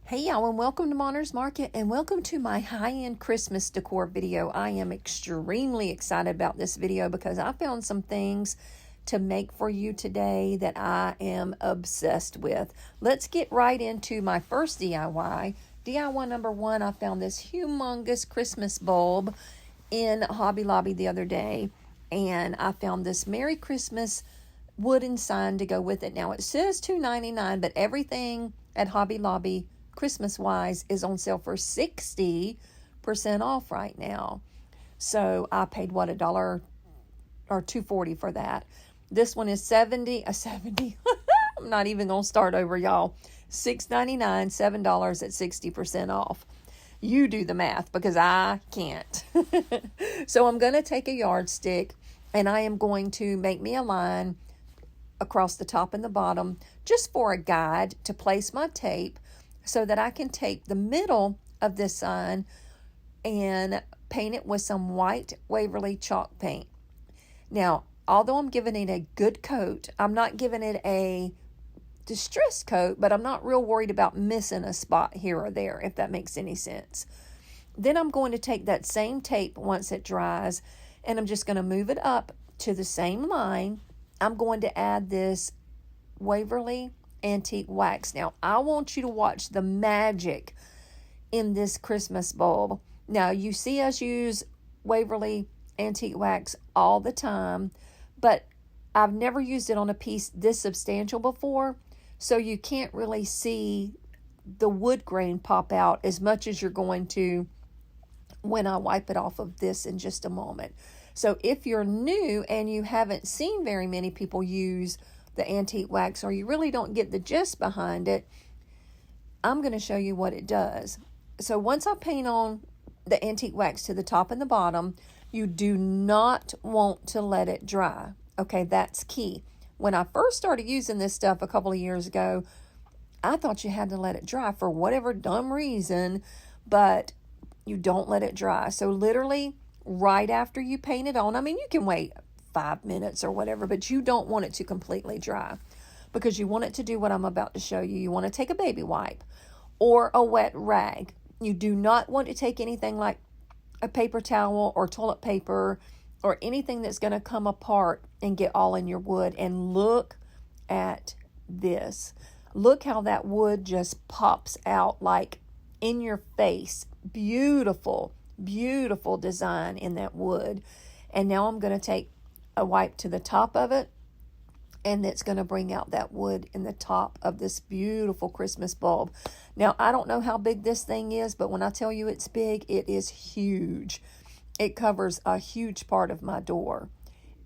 Hey y'all, and welcome to Monner's Market, and welcome to my high-end Christmas decor video. I am extremely excited about this video because I found some things to make for you today that I am obsessed with. Let's get right into my first DIY. DIY number one, I found this humongous Christmas bulb in Hobby Lobby the other day, and I found this Merry Christmas wooden sign to go with it. Now it says $2.99, but everything at Hobby Lobby Christmas-wise is on sale for 60% off right now. So I paid, what, $1 or $2.40 for that. This one is 70. I'm not even going to start over, y'all. $6.99, $7 at 60% off. You do the math because I can't. So I'm going to take a yardstick and I am going to make me a line across the top and the bottom just for a guide to place my tape, so that I can take the middle of this sign and paint it with some white Waverly chalk paint. Now, although I'm giving it a good coat, I'm not giving it a distressed coat, but I'm not real worried about missing a spot here or there, if that makes any sense. Then I'm going to take that same tape once it dries, and I'm just going to move it up to the same line. I'm going to add this Waverly antique wax. Now, I want you to watch the magic in this Christmas bulb. Now, you see us use Waverly antique wax all the time, but I've never used it on a piece this substantial before, so you can't really see the wood grain pop out as much as you're going to when I wipe it off of this in just a moment. So if you're new and you haven't seen very many people use the antique wax, or you really don't get the gist behind it, I'm going to show you what it does. So once I paint on the antique wax to the top and the bottom, you do not want to let it dry. Okay, that's key. When I first started using this stuff a couple of years ago, I thought you had to let it dry for whatever dumb reason, but you don't let it dry. So literally right after you paint it on, I mean, you can wait 5 minutes or whatever, but you don't want it to completely dry, because you want it to do what I'm about to show you. You want to take a baby wipe or a wet rag. You do not want to take anything like a paper towel or toilet paper or anything that's going to come apart and get all in your wood. And look at this. Look how that wood just pops out like in your face. Beautiful, beautiful design in that wood. And now I'm going to take a wipe to the top of it, and it's going to bring out that wood in the top of this beautiful Christmas bulb. Now, I don't know how big this thing is, but when I tell you it's big, it is huge. It covers a huge part of my door,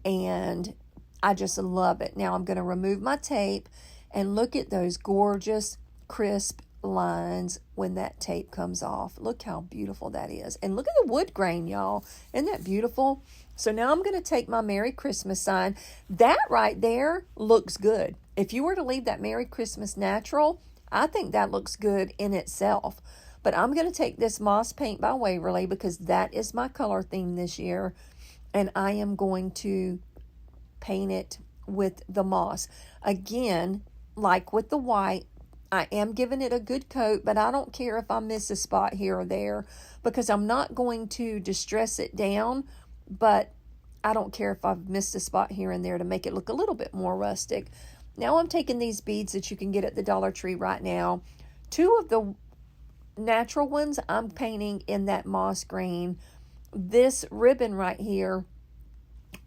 and I just love it. Now, I'm going to remove my tape, and look at those gorgeous, crisp lines when that tape comes off. Look how beautiful that is. And look at the wood grain, y'all. Isn't that beautiful? So now I'm going to take my Merry Christmas sign. That right there looks good. If you were to leave that Merry Christmas natural, I think that looks good in itself. But I'm going to take this Moss Paint by Waverly because that is my color theme this year. And I am going to paint it with the moss. Again, like with the white, I am giving it a good coat, but I don't care if I miss a spot here or there, because I'm not going to distress it down, but I don't care if I've missed a spot here and there to make it look a little bit more rustic. Now I'm taking these beads that you can get at the Dollar Tree right now. 2 of the natural ones I'm painting in that moss green. This ribbon right here,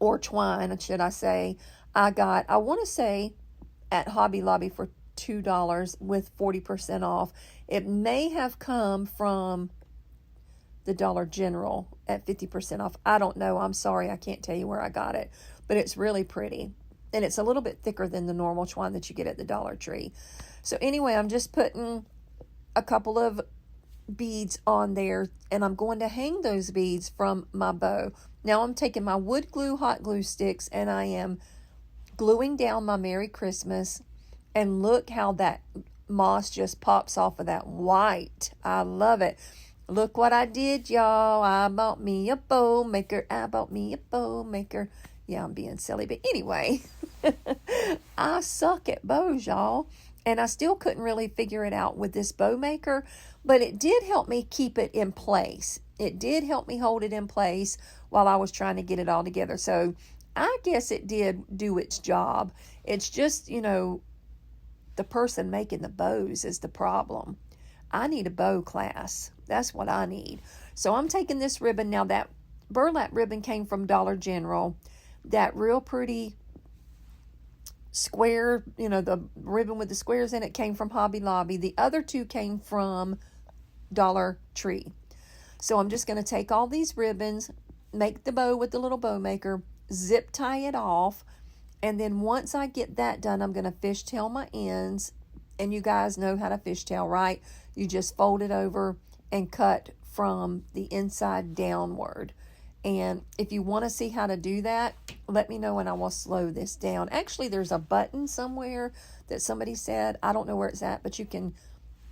or twine, should I say, I got, I want to say, at Hobby Lobby for $2 with 40% off. It may have come from the Dollar General at 50% off. I don't know. I'm sorry. I can't tell you where I got it, but it's really pretty. And it's a little bit thicker than the normal twine that you get at the Dollar Tree. So anyway, I'm just putting a couple of beads on there, and I'm going to hang those beads from my bow. Now I'm taking my wood glue hot glue sticks, and I am gluing down my Merry Christmas. And look how that moss just pops off of that white. I love it. Look what I did, y'all. I bought me a bow maker. I bought me a bow maker. Yeah, I'm being silly. But anyway, I suck at bows, y'all. And I still couldn't really figure it out with this bow maker, but it did help me keep it in place. It did help me hold it in place while I was trying to get it all together. So I guess it did do its job. It's just, the person making the bows is the problem. I need a bow class. That's what I need. So I'm taking this ribbon. Now that burlap ribbon came from Dollar General. That real pretty square, the ribbon with the squares in it came from Hobby Lobby. The other two came from Dollar Tree. So I'm just going to take all these ribbons, make the bow with the little bow maker, zip tie it off, and then once I get that done, I'm going to fishtail my ends. And you guys know how to fishtail, right? You just fold it over and cut from the inside downward. And if you want to see how to do that, let me know and I will slow this down. Actually, there's a button somewhere that somebody said, I don't know where it's at, but you can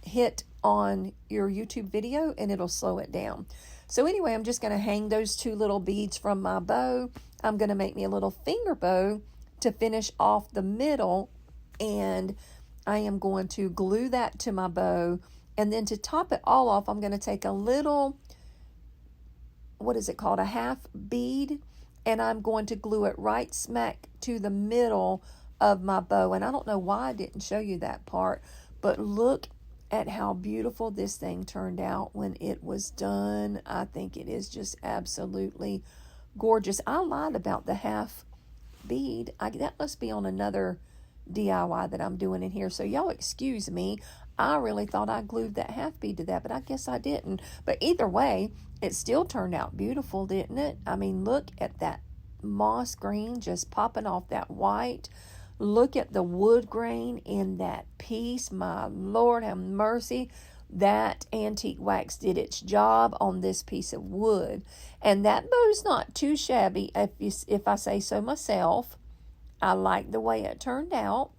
hit on your YouTube video and it'll slow it down. So anyway, I'm just going to hang those two little beads from my bow. I'm going to make me a little finger bow to finish off the middle, and I am going to glue that to my bow. And then to top it all off, I'm going to take a little, what is it called, a half bead, and I'm going to glue it right smack to the middle of my bow. And I don't know why I didn't show you that part, but look at how beautiful this thing turned out when it was done. I think it is just absolutely gorgeous. I lied about the half bead. That must be on another DIY that I'm doing in here. So y'all excuse me. I really thought I glued that half bead to that, but I guess I didn't. But either way, it still turned out beautiful, didn't it? I mean, look at that moss green just popping off that white. Look at the wood grain in that piece. My Lord have mercy. That antique wax did its job on this piece of wood. And that bow's not too shabby, if I say so myself. I like the way it turned out,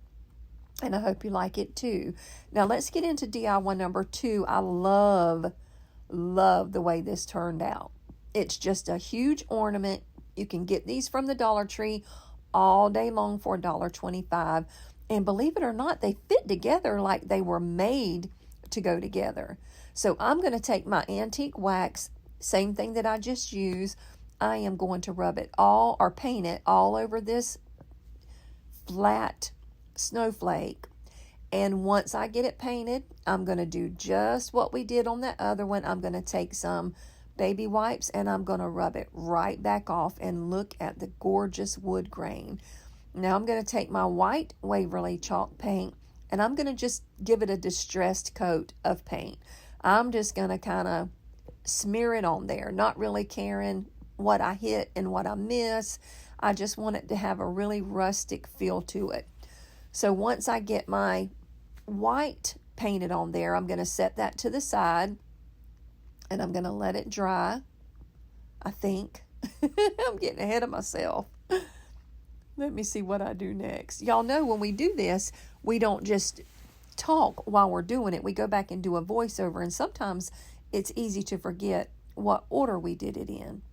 and I hope you like it too. Now let's get into DIY number 2. I love the way this turned out. It's just a huge ornament. You can get these from the Dollar Tree all day long for $1.25. And believe it or not, they fit together like they were made to go together. So I'm going to take my antique wax, same thing that I just used. I am going to rub it all, or paint it all over this flat snowflake. And once I get it painted, I'm going to do just what we did on that other one. I'm going to take some baby wipes and I'm going to rub it right back off, and look at the gorgeous wood grain. Now I'm going to take my white Waverly chalk paint and I'm going to just give it a distressed coat of paint. I'm just going to kind of smear it on there, not really caring what I hit and what I miss. I just want it to have a really rustic feel to it. So once I get my white painted on there, I'm going to set that to the side and I'm going to let it dry, I think. I'm getting ahead of myself. Let me see what I do next. Y'all know when we do this, we don't just talk while we're doing it. We go back and do a voiceover, and sometimes it's easy to forget what order we did it in.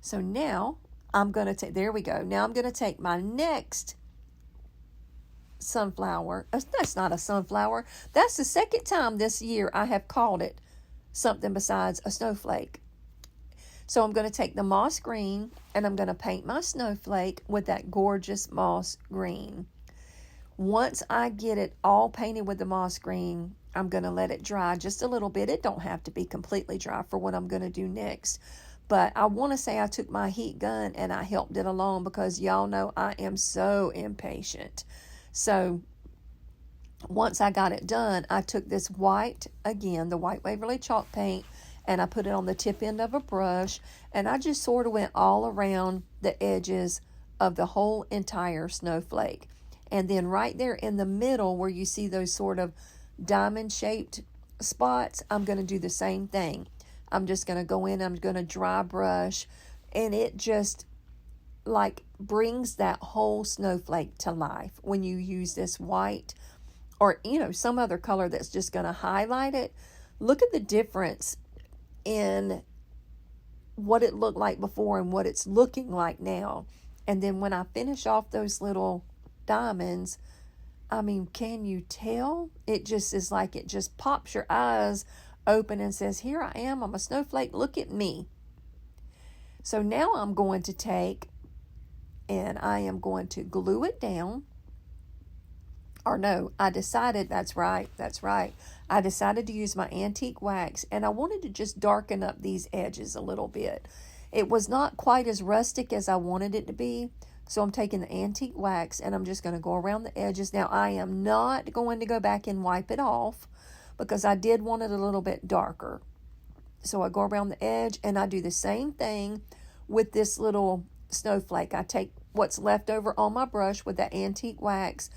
So now I'm going to take, there we go. Now I'm going to take my next sunflower. That's not a sunflower. That's the second time this year I have called it something besides a snowflake. So I'm going to take the moss green and I'm going to paint my snowflake with that gorgeous moss green. Once I get it all painted with the moss green, I'm going to let it dry just a little bit. It don't have to be completely dry for what I'm going to do next. But I want to say I took my heat gun and I helped it along, because y'all know I am so impatient. So once I got it done, I took this white, again, the white Waverly chalk paint, and I put it on the tip end of a brush, and I just sort of went all around the edges of the whole entire snowflake. And then right there in the middle where you see those sort of diamond-shaped spots, I'm going to do the same thing. I'm just going to go in, I'm going to dry brush, and it just like brings that whole snowflake to life when you use this white or, some other color that's just going to highlight it. Look at the difference in what it looked like before and what it's looking like now. And then when I finish off those little diamonds, I mean, can you tell? It just is like it just pops your eyes open and says, here I am, I'm a snowflake, look at me. So now I'm going to take and I am going to glue it down. Or no, I decided, that's right. I decided to use my antique wax, and I wanted to just darken up these edges a little bit. It was not quite as rustic as I wanted it to be, so I'm taking the antique wax and I'm just going to go around the edges. Now, I am not going to go back and wipe it off because I did want it a little bit darker. So I go around the edge and I do the same thing with this little snowflake. I take what's left over on my brush with that antique wax,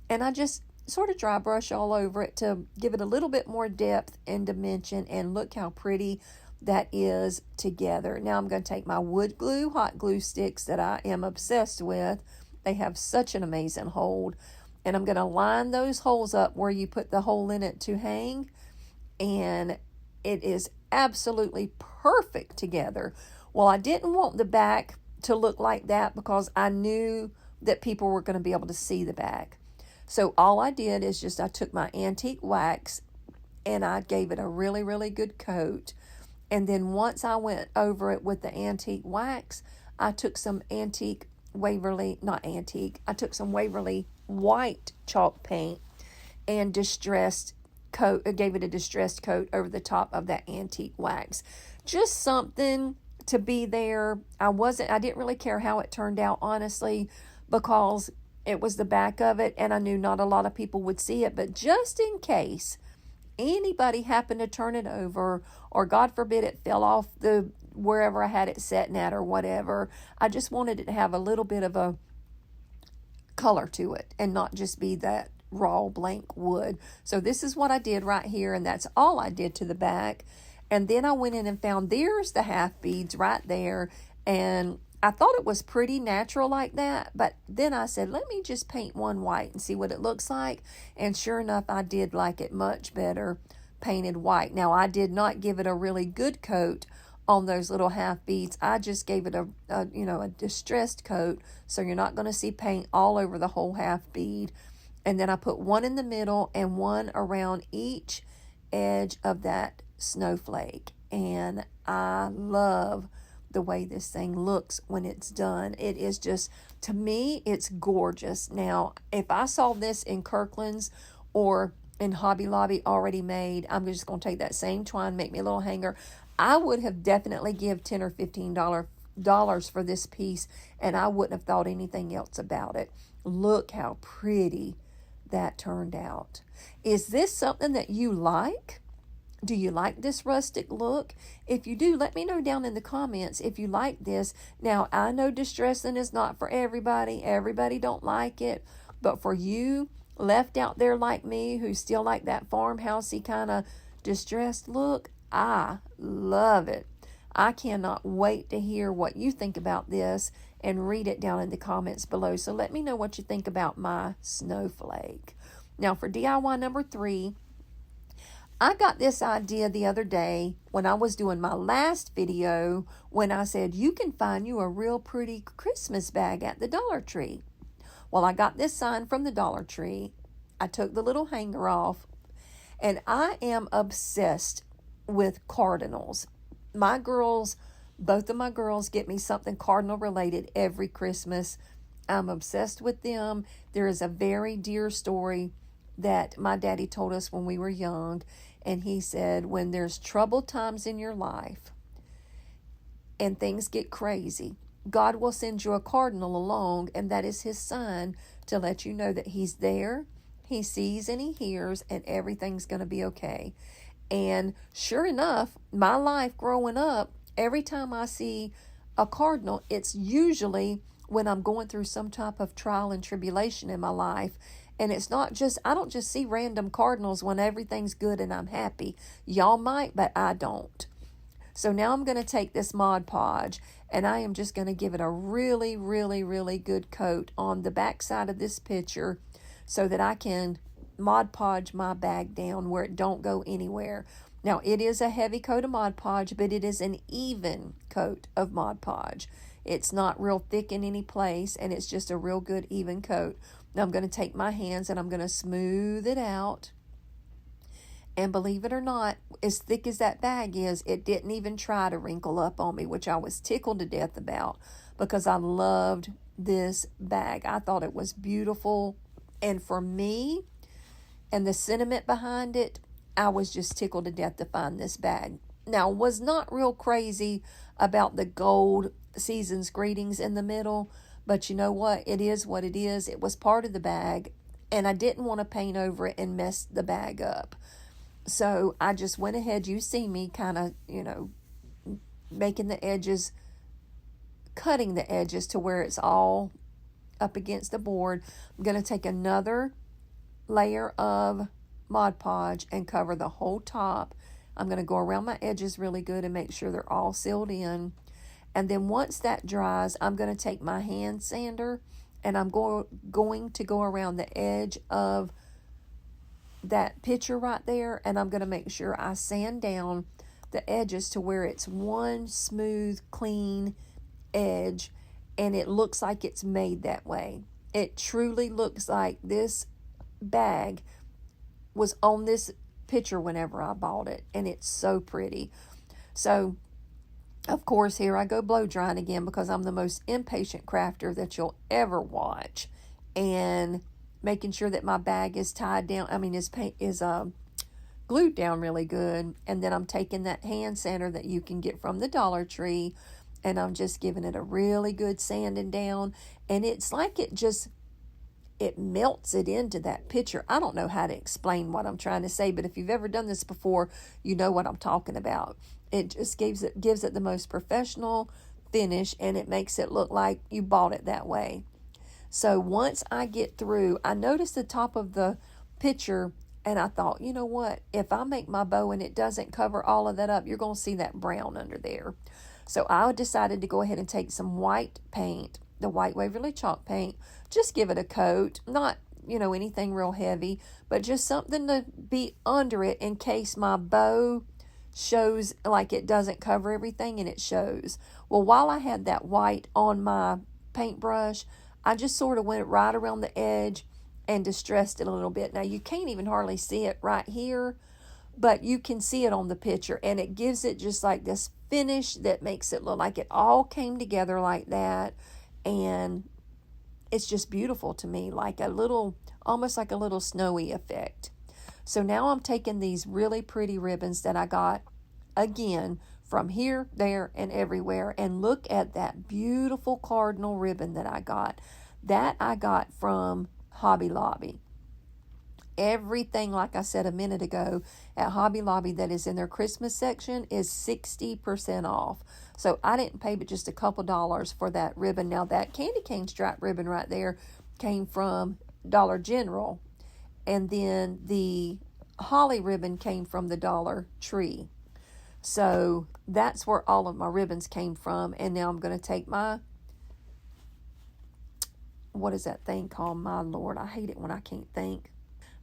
and I just sort of dry brush all over it to give it a little bit more depth and dimension, and look how pretty that is together. Now I'm going to take my wood glue, hot glue sticks that I am obsessed with. They have such an amazing hold. And I'm going to line those holes up where you put the hole in it to hang. And it is absolutely perfect together. Well, I didn't want the back to look like that because I knew that people were going to be able to see the back. So all I did is just I took my antique wax and I gave it a really, really good coat. And then once I went over it with the antique wax, I took some Waverly white chalk paint and gave it a distressed coat over the top of that antique wax. Just something to be there. I didn't really care how it turned out, honestly, because it was the back of it and I knew not a lot of people would see it, but just in case anybody happened to turn it over, or God forbid it fell off wherever I had it setting at or whatever, I just wanted it to have a little bit of a color to it and not just be that raw blank wood. So this is what I did right here, and that's all I did to the back. And then I went in and found, there's the half beads right there, and I thought it was pretty natural like that, but then I said, let me just paint one white and see what it looks like. And sure enough, I did like it much better painted white. Now, I did not give it a really good coat on those little half beads. I just gave it a distressed coat, so you're not going to see paint all over the whole half bead. And then I put one in the middle and one around each edge of that snowflake. And I love the way this thing looks when it's done. It is just, to me, it's gorgeous. Now, if I saw this in Kirkland's or in Hobby Lobby already made, I'm just going to take that same twine, make me a little hanger. I would have definitely give $10 or $15 for this piece, and I wouldn't have thought anything else about it. Look how pretty that turned out. Is this something that you like? Do you like this rustic look? If you do, let me know down in the comments if you like this. Now, I know distressing is not for everybody. Everybody don't like it. But for you, left out there like me, who still like that farmhousey kind of distressed look, I love it. I cannot wait to hear what you think about this and read it down in the comments below. So let me know what you think about my snowflake. Now, for DIY number 3, I got this idea the other day when I was doing my last video, when I said you can find you a real pretty Christmas bag at the Dollar Tree. Well, I got this sign from the Dollar Tree. I took the little hanger off, and I am obsessed with Cardinals. Both of my girls get me something Cardinal related every Christmas. I'm obsessed with them. There is a very dear story that my daddy told us when we were young. And he said, when there's troubled times in your life and things get crazy, God will send you a cardinal along, and that is his sign to let you know that he's there, he sees and he hears, and everything's going to be okay. And sure enough, my life growing up, every time I see a cardinal, it's usually when I'm going through some type of trial and tribulation in my life. And it's not just, I don't just see random cardinals when everything's good and I'm happy. Y'all might, but I don't. So now I'm going to take this Mod Podge, and I am just going to give it a really, really, really good coat on the back side of this picture so that I can Mod Podge my bag down where it don't go anywhere. Now, it is a heavy coat of Mod Podge, but it is an even coat of Mod Podge. It's not real thick in any place, and it's just a real good even coat. Now I'm going to take my hands and I'm going to smooth it out. And believe it or not, as thick as that bag is, it didn't even try to wrinkle up on me, which I was tickled to death about because I loved this bag. I thought it was beautiful. And for me, and the sentiment behind it, I was just tickled to death to find this bag. Now, was not real crazy about the gold season's greetings in the middle, but you know what? It is what it is. It was part of the bag, and I didn't want to paint over it and mess the bag up. So I just went ahead. You see me kind of, making the edges, cutting the edges to where it's all up against the board. I'm going to take another layer of Mod Podge and cover the whole top. I'm going to go around my edges really good and make sure they're all sealed in. And then once that dries, I'm going to take my hand sander and I'm going to go around the edge of that picture right there, and I'm going to make sure I sand down the edges to where it's one smooth, clean edge, and it looks like it's made that way. It truly looks like this bag was on this picture whenever I bought it, and it's so pretty. So, of course, here I go blow drying again because I'm the most impatient crafter that you'll ever watch, and making sure that my bag is tied down. Is glued down really good. And then I'm taking that hand sander that you can get from the Dollar Tree, and I'm just giving it a really good sanding down. And it's like it melts it into that picture. I don't know how to explain what I'm trying to say, but if you've ever done this before, you know what I'm talking about. It just gives it the most professional finish, and it makes it look like you bought it that way. So once I get through, I noticed the top of the picture, and I thought, you know what? If I make my bow and it doesn't cover all of that up, you're going to see that brown under there. So I decided to go ahead and take some white paint, the white Waverly chalk paint, just give it a coat, not, anything real heavy, but just something to be under it in case my bow shows like it doesn't cover everything, and it shows. Well, while I had that white on my paintbrush, I just sort of went right around the edge and distressed it a little bit. Now, you can't even hardly see it right here, but you can see it on the picture, and it gives it just like this finish that makes it look like it all came together like that, and it's just beautiful to me, almost like a little snowy effect. So now I'm taking these really pretty ribbons that I got, again, from here, there, and everywhere. And look at that beautiful cardinal ribbon that I got. That I got from Hobby Lobby. Everything, like I said a minute ago, at Hobby Lobby that is in their Christmas section is 60% off. So I didn't pay but just a couple dollars for that ribbon. Now, that candy cane stripe ribbon right there came from Dollar General. And then the holly ribbon came from the Dollar Tree. So that's where all of my ribbons came from. And now I'm going to take my, what is that thing called? My Lord, I hate it when I can't think.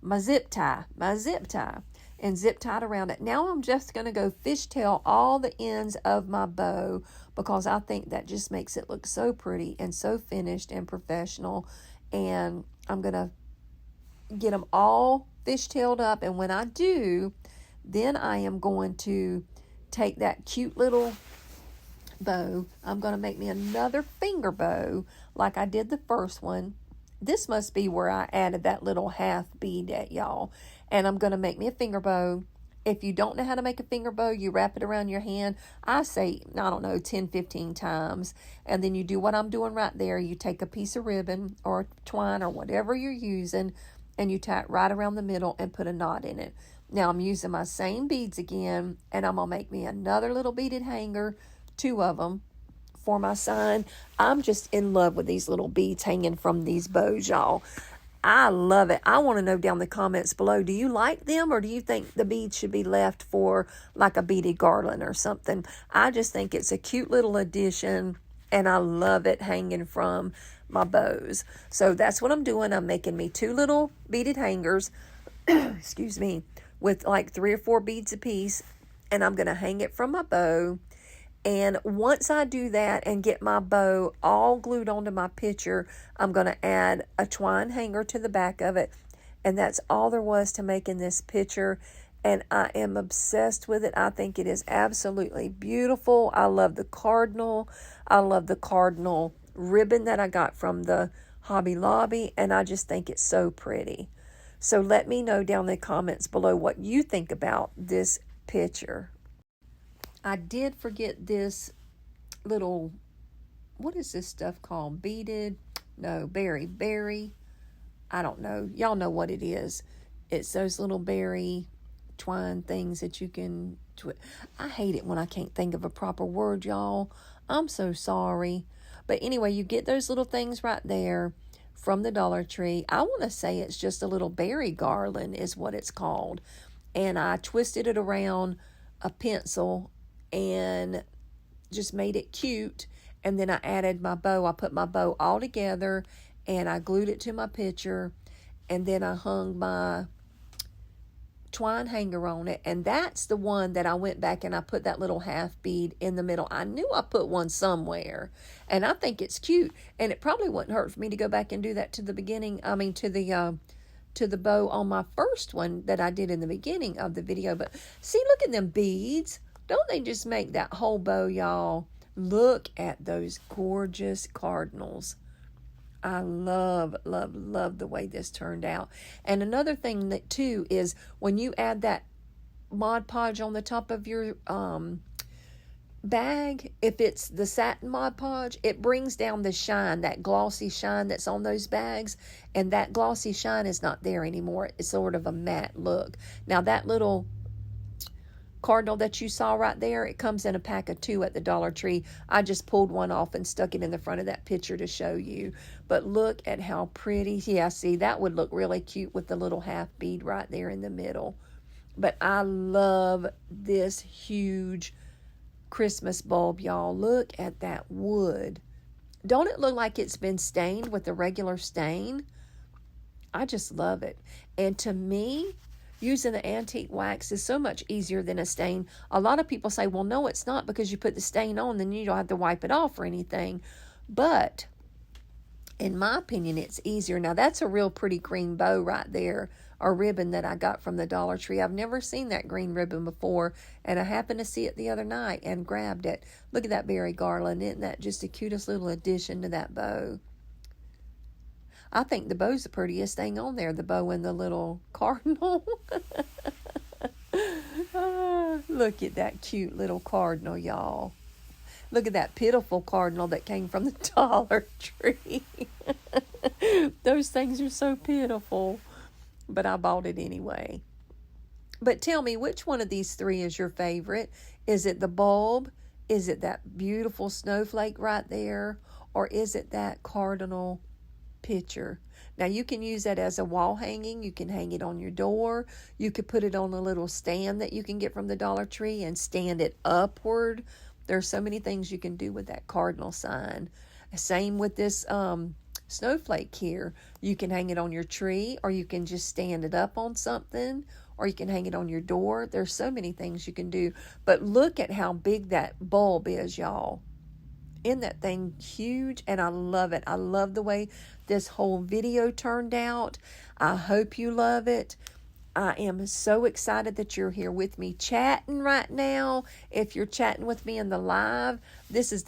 My zip tie, and zip tied around it. Now I'm just going to go fishtail all the ends of my bow because I think that just makes it look so pretty and so finished and professional. And I'm going to get them all fishtailed up. And when I do, then I am going to take that cute little bow. I'm going to make me another finger bow like I did the first one. This must be where I added that little half bead at, y'all. And I'm going to make me a finger bow. If you don't know how to make a finger bow, you wrap it around your hand. I say, 10, 15 times. And then you do what I'm doing right there. You take a piece of ribbon or twine or whatever you're using, and you tie it right around the middle and put a knot in it. Now I'm using my same beads again, and I'm going to make me another little beaded hanger, 2 of them, for my sign. I'm just in love with these little beads hanging from these bows, y'all. I love it. I want to know down in the comments below, do you like them, or do you think the beads should be left for like a beaded garland or something? I just think it's a cute little addition, and I love it hanging from my bows. So that's what I'm doing. I'm making me 2 little beaded hangers, excuse me, with like 3 or 4 beads a piece, and I'm going to hang it from my bow. And once I do that and get my bow all glued onto my picture, I'm going to add a twine hanger to the back of it. And that's all there was to making this picture. And I am obsessed with it. I think it is absolutely beautiful. I love the cardinal. I love the cardinal ribbon that I got from the Hobby Lobby. And I just think it's so pretty. So let me know down in the comments below what you think about this picture. I did forget this little, what is this stuff called? Beaded? No, berry. I don't know. Y'all know what it is. It's those little berry twine things that you can I hate it when I can't think of a proper word, y'all. I'm so sorry. But anyway, you get those little things right there from the Dollar Tree. I want to say it's just a little berry garland is what it's called. And I twisted it around a pencil and just made it cute. And then I added my bow. I put my bow all together and I glued it to my picture. And then I hung my twine hanger on it. And that's the one that I went back and I put that little half bead in the middle. I knew I put one somewhere. And I think it's cute. And it probably wouldn't hurt for me to go back and do that to the beginning. I mean, to the bow on my first one that I did in the beginning of the video. But see, look at them beads. Don't they just make that whole bow, y'all? Look at those gorgeous cardinals. I love the way this turned out. And another thing that too is when you add that Mod Podge on the top of your bag, if it's the satin Mod Podge, it brings down the shine, that glossy shine that's on those bags. And that glossy shine is not there anymore. It's sort of a matte look. Now that little cardinal that you saw right there, it comes in a pack of 2 at the Dollar Tree. I just pulled one off and stuck it in the front of that picture to show you. But look at how pretty. Yeah, see, that would look really cute with the little half bead right there in the middle. But I love this huge Christmas bulb, y'all. Look at that wood. Don't it look like it's been stained with a regular stain? I just love it. And to me, using the antique wax is so much easier than a stain. A lot of people say, well, no, it's not, because you put the stain on, then you don't have to wipe it off or anything. But in my opinion, it's easier. Now, that's a real pretty green bow right there, or ribbon that I got from the Dollar Tree. I've never seen that green ribbon before, and I happened to see it the other night and grabbed it. Look at that berry garland. Isn't that just the cutest little addition to that bow? I think the bow's the prettiest thing on there, the bow and the little cardinal. Look at that cute little cardinal, y'all. Look at that pitiful cardinal that came from the Dollar Tree. Those things are so pitiful, but I bought it anyway. But tell me, which one of these 3 is your favorite? Is it the bulb? Is it that beautiful snowflake right there? Or is it that cardinal picture? Now, you can use that as a wall hanging. You can hang it on your door. You could put it on a little stand that you can get from the Dollar Tree and stand it upward. There's so many things you can do with that cardinal sign. Same with this snowflake here. You can hang it on your tree, or you can just stand it up on something, or you can hang it on your door. There's so many things you can do. But look at how big that bulb is, y'all. Isn't that thing huge? And I love it. I love the way this whole video turned out. I hope you love it. I am so excited that you're here with me chatting right now. If you're chatting with me in the live, this is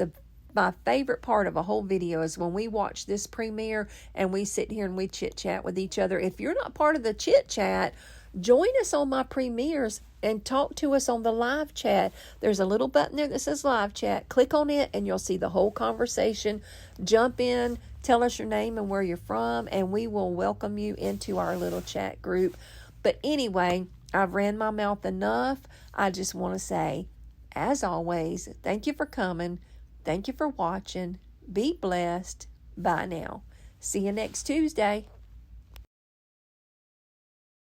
my favorite part of a whole video, is when we watch this premiere and we sit here and we chit chat with each other. If you're not part of the chit chat, join us on my premieres and talk to us on the live chat. There's a little button there that says live chat. Click on it and you'll see the whole conversation. Jump in, tell us your name and where you're from, and we will welcome you into our little chat group. But anyway, I've ran my mouth enough. I just want to say, as always, thank you for coming. Thank you for watching. Be blessed. Bye now. See you next Tuesday.